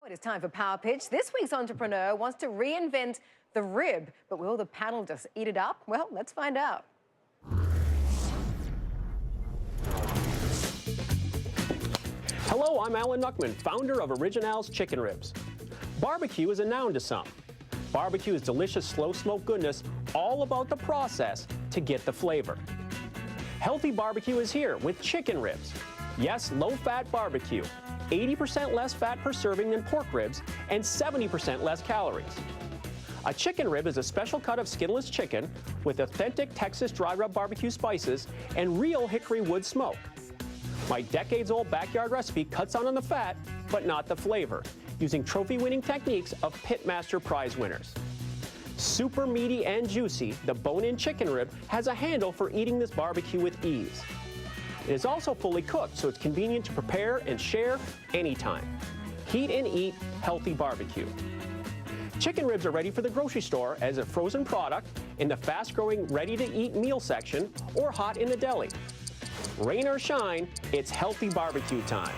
It is time for Power Pitch. This week's entrepreneur wants to reinvent the rib, but will the panel just eat it up? Well, let's find out. Hello, I'm Alan Nuckman, founder of Original's Chicken Ribs. Barbecue is a noun to some. Barbecue is delicious, slow-smoked goodness, all about the process to get the flavor. Healthy barbecue is here with chicken ribs. Yes, low-fat barbecue. 80% less fat per serving than pork ribs and 70% less calories. A chicken rib is a special cut of skinless chicken with authentic Texas dry rub barbecue spices and real hickory wood smoke. My decades-old backyard recipe cuts out on the fat, but not the flavor, using trophy-winning techniques of Pitmaster prize winners. Super meaty and juicy, the bone-in chicken rib has a handle for eating this barbecue with ease. It is also fully cooked, so it's convenient to prepare and share anytime. Heat and eat healthy barbecue. Chicken ribs are ready for the grocery store as a frozen product in the fast-growing ready-to-eat meal section or hot in the deli. Rain or shine, it's healthy barbecue time.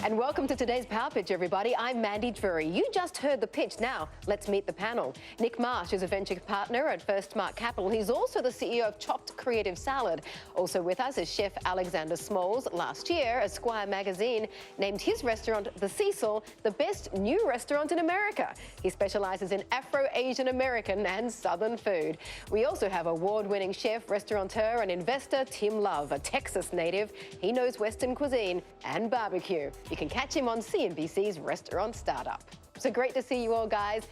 And welcome to today's Power Pitch, everybody. I'm Mandy Drury. You just heard the pitch. Now, let's meet the panel. Nick Marsh is a venture partner at First Mark Capital. He's also the CEO of Chopped Creative Salad. Also with us is Chef Alexander Smalls. Last year, Esquire magazine named his restaurant, The Cecil, the best new restaurant in America. He specializes in Afro-Asian American and Southern food. We also have award-winning chef, restaurateur, and investor Tim Love, a Texas native. He knows Western cuisine and barbecue. You can catch him on CNBC's Restaurant Startup. So great to see you all, guys.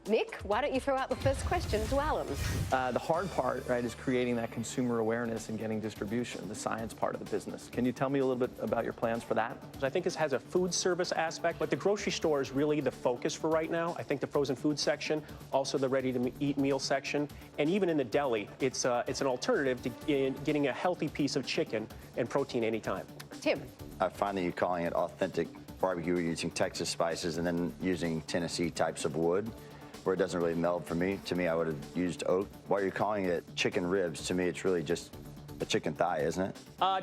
Nick, why don't you throw out the first question to Alan? The hard part, right, is creating that consumer awareness and getting distribution, the science part of the business. Can you tell me a little bit about your plans for that? I think this has a food service aspect, but the grocery store is really the focus for right now. I think the frozen food section, also the ready-to-eat meal section, and even in the deli, it's an alternative to getting a healthy piece of chicken and protein anytime. Tim. I find that you're calling it authentic barbecue using Texas spices and then using Tennessee types of wood, where it doesn't really meld for me. To me, I would have used oak. While you're calling it chicken ribs, to me, it's really just a chicken thigh, isn't it?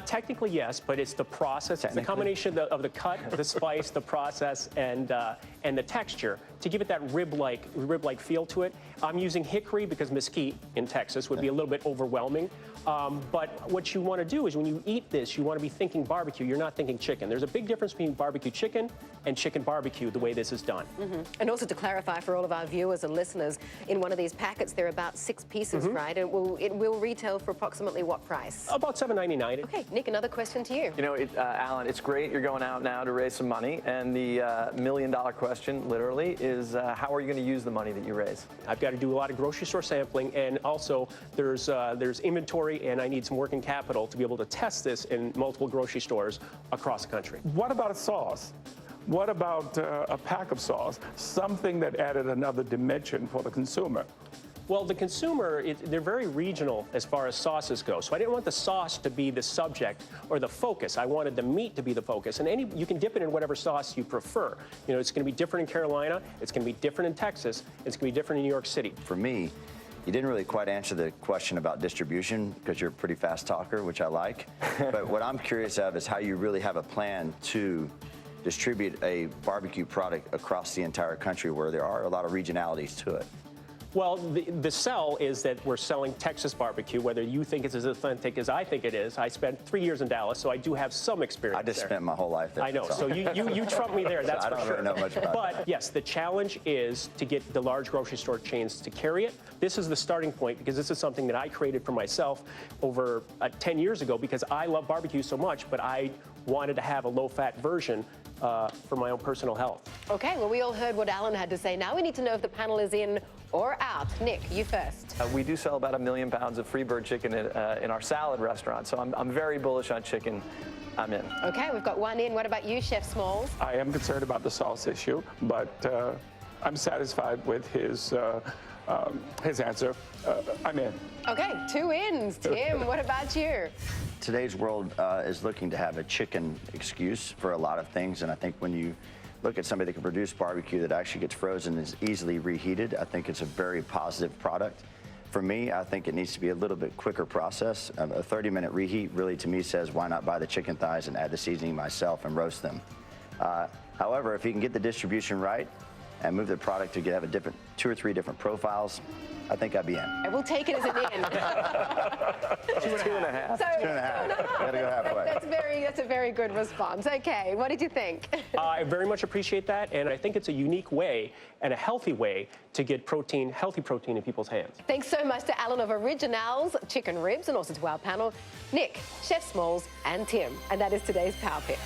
Technically, yes, but it's the process. It's the combination of the cut, the spice, the process, and the texture to give it that rib-like feel to it. I'm using hickory because mesquite in Texas would be a little bit overwhelming. But what you want to do is when you eat this, you want to be thinking barbecue. You're not thinking chicken. There's a big difference between barbecue chicken and chicken barbecue, the way this is done. Mm-hmm. And also to clarify for all of our viewers and listeners, in one of these packets, there are about 6 pieces, right? And it will retail for approximately what price? About $7.99. Okay, Nick, another question to you. You know, Alan, it's great you're going out now to raise some money, and the million-dollar question, literally, is how are you going to use the money that you raise? I've got to do a lot of grocery store sampling, and also there's inventory, and I need some working capital to be able to test this in multiple grocery stores across the country. What about a sauce? What about a pack of sauce? Something that added another dimension for the consumer. Well, the consumer, they're very regional as far as sauces go. So I didn't want the sauce to be the subject or the focus. I wanted the meat to be the focus. And you can dip it in whatever sauce you prefer. You know, it's going to be different in Carolina. It's going to be different in Texas. It's going to be different in New York City. For me, you didn't really quite answer the question about distribution because you're a pretty fast talker, which I like. But what I'm curious of is how you really have a plan to distribute a barbecue product across the entire country where there are a lot of regionalities to it. Well, the sell is that we're selling Texas barbecue, whether you think it's as authentic as I think it is. I spent 3 years in Dallas, so I do have some experience. I just spent my whole life there. I know, so you trump me there, that's for sure. I don't really know much about that. But yes, the challenge is to get the large grocery store chains to carry it. This is the starting point because this is something that I created for myself over 10 years ago because I love barbecue so much, but I wanted to have a low-fat version for my own personal health. Okay, well, we all heard what Alan had to say. Now we need to know if the panel is in or out. Nick, you first. We do sell about 1 million pounds of Freebird chicken in our salad restaurant, so I'm very bullish on chicken. I'm in. Okay, we've got one in. What about you, Chef Smalls? I am concerned about the sauce issue, but I'm satisfied with his answer. I'm in. Okay, 2 ins. Tim, what about you? Today's world is looking to have a chicken excuse for a lot of things, and I think when you look at somebody that can produce barbecue that actually gets frozen and is easily reheated, I think it's a very positive product. For me, I think it needs to be a little bit quicker process. A 30-minute reheat really, to me, says why not buy the chicken thighs and add the seasoning myself and roast them. However, if he can get the distribution right and move the product to have a different 2 or 3 different profiles, I think I'd be in. We'll take it as an in. 2.5. So, 2.5. Gotta go halfway. That's a very good response. Okay, what did you think? I very much appreciate that, and I think it's a unique way and a healthy way to get protein, healthy protein in people's hands. Thanks so much to Alan of Originals Chicken Ribs, and also to our panel, Nick, Chef Smalls, and Tim. And that is today's Power Pitch.